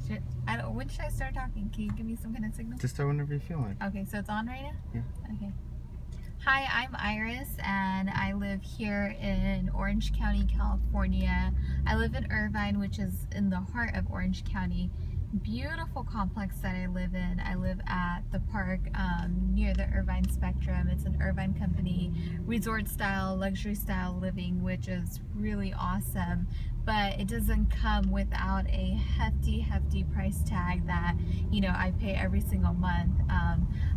When should I start talking? Can you give me some kind of signal? Just start whenever you feel like. Okay, so it's on right now? Yeah. Okay. Hi, I'm Iris, and I live here in Orange County, California. I live in Irvine, which is in the heart of Orange County. Beautiful complex that I live in. I live at the park near the Irvine Spectrum. It's an Irvine company, resort style, luxury style living, which is really awesome. But it doesn't come without a hefty price tag that, you know, I pay every single month.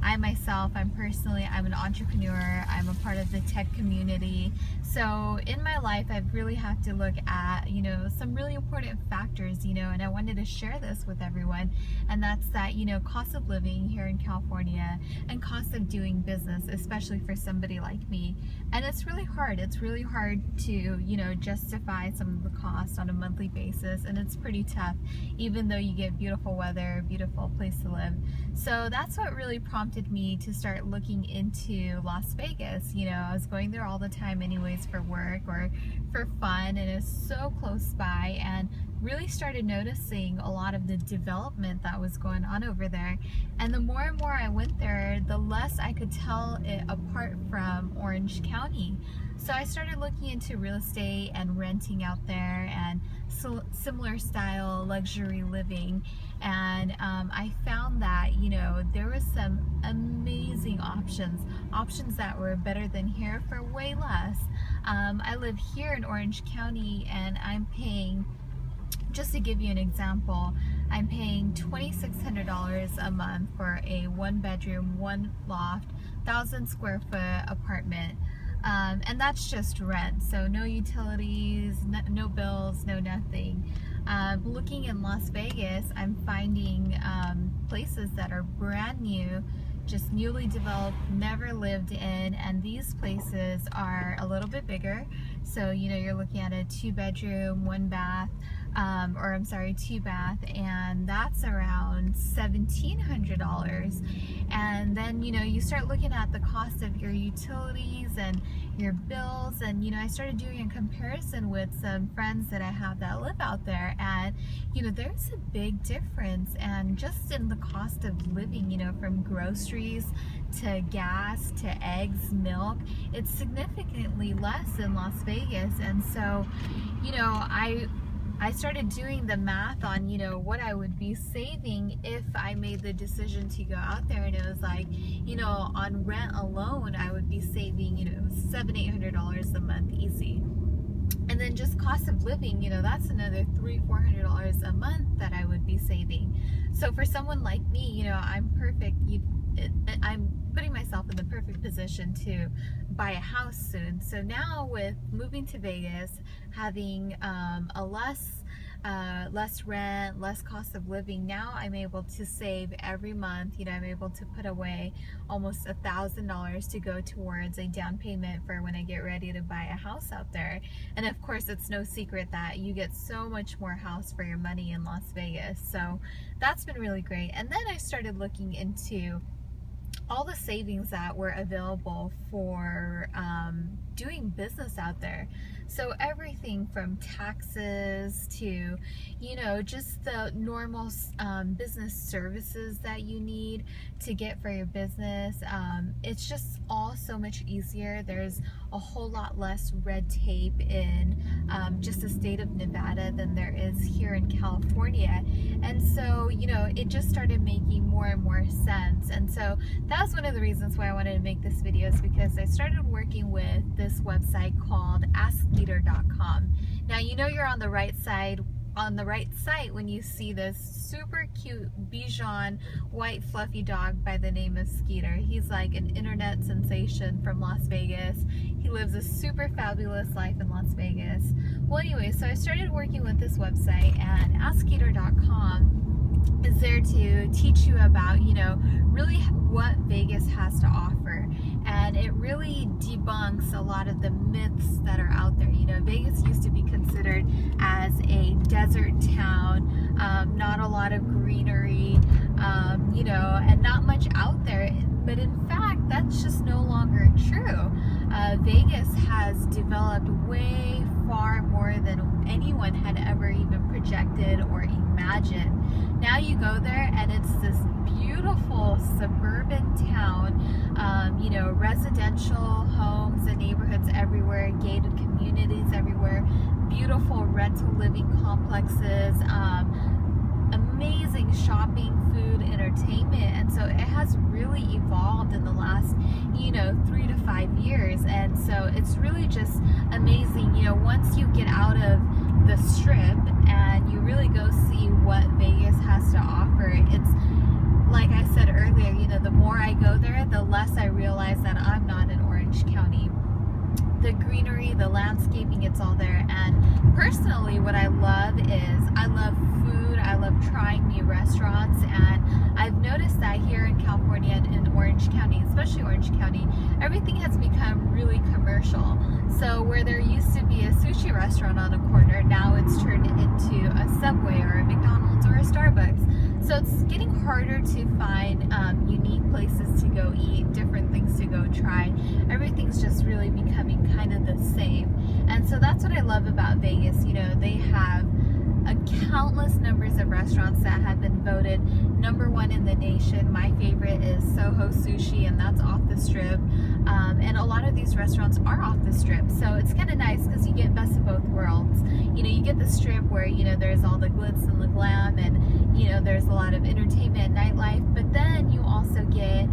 I myself, I'm an entrepreneur. I'm a part of the tech community. So in my life, I really have to look at, you know, some really important factors, you know, and I wanted to share this with everyone. And that's that, you know, cost of living here in California and cost of doing business, especially for somebody like me. And it's really hard. It's really hard to, you know, justify some of the costs on a monthly basis, and it's pretty tough, even though you get beautiful weather, beautiful place to live. So that's what really prompted me to start looking into Las Vegas. You know, I was going there all the time anyways for work or for fun, and it's so close by, and really started noticing a lot of the development that was going on over there. And the more and more I went there, the less I could tell it apart from Orange County. So I started looking into real estate and renting out there and similar style luxury living. And I found that, you know, there was some amazing options that were better than here for way less. I live here in Orange County, and I'm paying, just to give you an example, I'm paying $2,600 a month for a 1-bedroom, 1 loft, 1,000 square foot apartment. And that's just rent, so no utilities, no bills, no nothing. Looking in Las Vegas, I'm finding places that are brand new, just newly developed, never lived in, and these places are a little bit bigger. So, you know, you're looking at a 2-bedroom, 1-bath, 2-bath, and that's around $1,700. And then, you know, you start looking at the cost of your utilities and your bills, and, you know, I started doing a comparison with some friends that I have that live out there, and, you know, there's a big difference, and just in the cost of living, you know, from groceries to gas to eggs, milk, it's significantly less in Las Vegas. And so, you know, I started doing the math on, you know, what I would be saving if I made the decision to go out there, and it was like, you know, on rent alone, I would be saving, you know, $700-800 a month easy. And then just cost of living, you know, that's another $300-400 a month that I would be saving. So for someone like me, you know, I'm putting myself in the perfect position to buy a house soon. So now with moving to Vegas, having a less rent, less cost of living, now I'm able to save every month. You know, I'm able to put away almost $1,000 to go towards a down payment for when I get ready to buy a house out there. And of course, it's no secret that you get so much more house for your money in Las Vegas. So that's been really great. And then I started looking into all the savings that were available for doing business out there. So everything from taxes to, you know, just the normal business services that you need to get for your business. It's just all so much easier. There's a whole lot less red tape in just the state of Nevada than there is here in California. And so, you know, it just started making more and more sense. And so that was one of the reasons why I wanted to make this video, is because I started working with this website called Skeeter.com. Now, you know, you're on the right side, on the right site when you see this super cute Bichon white fluffy dog by the name of Skeeter. He's like an internet sensation from Las Vegas. He lives a super fabulous life in Las Vegas. Well, anyway, so I started working with this website, and Skeeter.com is there to teach you about, you know, really what Vegas has to offer. And it really debunks a lot of the myths that are out there. You know, Vegas used to be considered as a desert town, not a lot of greenery, you know, and not much out there. But in fact, that's just no longer true. Vegas has developed way far more than anyone had ever even projected or imagined. Now you go there and it's this beautiful suburban town, you know, residential homes and neighborhoods everywhere, gated communities everywhere, beautiful rental living complexes, amazing shopping, food, entertainment. And so it has really evolved in the last, you know, 3 to 5 years. And so it's really just amazing, you know, once you get out of the strip and you really go see what Vegas has to offer. It's like I said earlier, you know, the more I go there, the less I realize that I'm not in Orange County. The greenery, the landscaping, it's all there. And personally, what I love is I love food. I love trying new restaurants, and I've noticed that here in California and in Orange County, especially Orange County, everything has become really commercial. So where there used to be a sushi restaurant on a corner, now it's turned into a Subway or a McDonald's or a Starbucks. So it's getting harder to find unique places to go eat, different things to go try. Everything's just really becoming kind of the same. And so that's what I love about Vegas. You know, they have countless numbers of restaurants that have been voted #1 in the nation. My favorite is Soho Sushi, and that's off the strip. And a lot of these restaurants are off the strip, so it's kind of nice because you get best of both worlds. You know, you get the strip where, you know, there's all the glitz and the glam, and, you know, there's a lot of entertainment and nightlife, but then you also get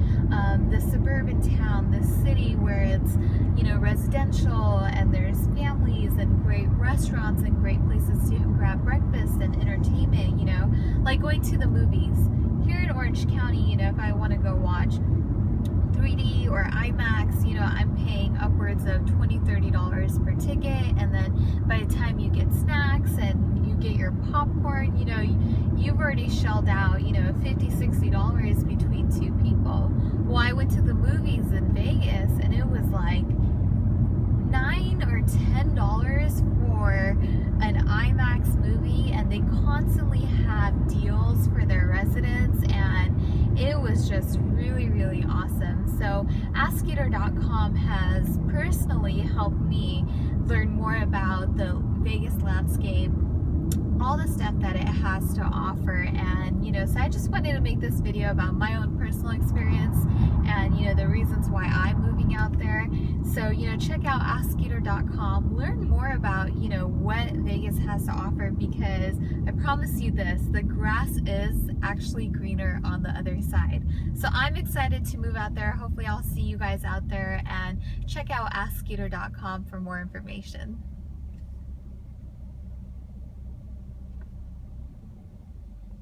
the suburban town, the city where it's, you know, residential, and there's families and great restaurants and great places to grab breakfast and entertainment, you know, like going to the movies. Here in Orange County, you know, if I want to go watch 3D or IMAX, you know, I'm paying upwards of $20, $30 per ticket, and then by the time you get snacks and you get your popcorn, you know, you've already shelled out, you know, $50, $60 between 2 people. Well, I went to the movies in Vegas, and it was like $9 or $10 for an IMAX movie, and they constantly have deals for their residents, and it was just really, really awesome. So Skeeter.com has personally helped me learn more about the Vegas landscape, all the stuff that it has to offer. And, you know, so I just wanted to make this video about my own personal experience and, you know, the reasons why I'm moving out there. So, you know, check out Skeeter.com, learn more about, you know, what Vegas has to offer, because I promise you this, the grass is actually greener on the other side. So I'm excited to move out there. Hopefully I'll see you guys out there, and check out Skeeter.com for more information.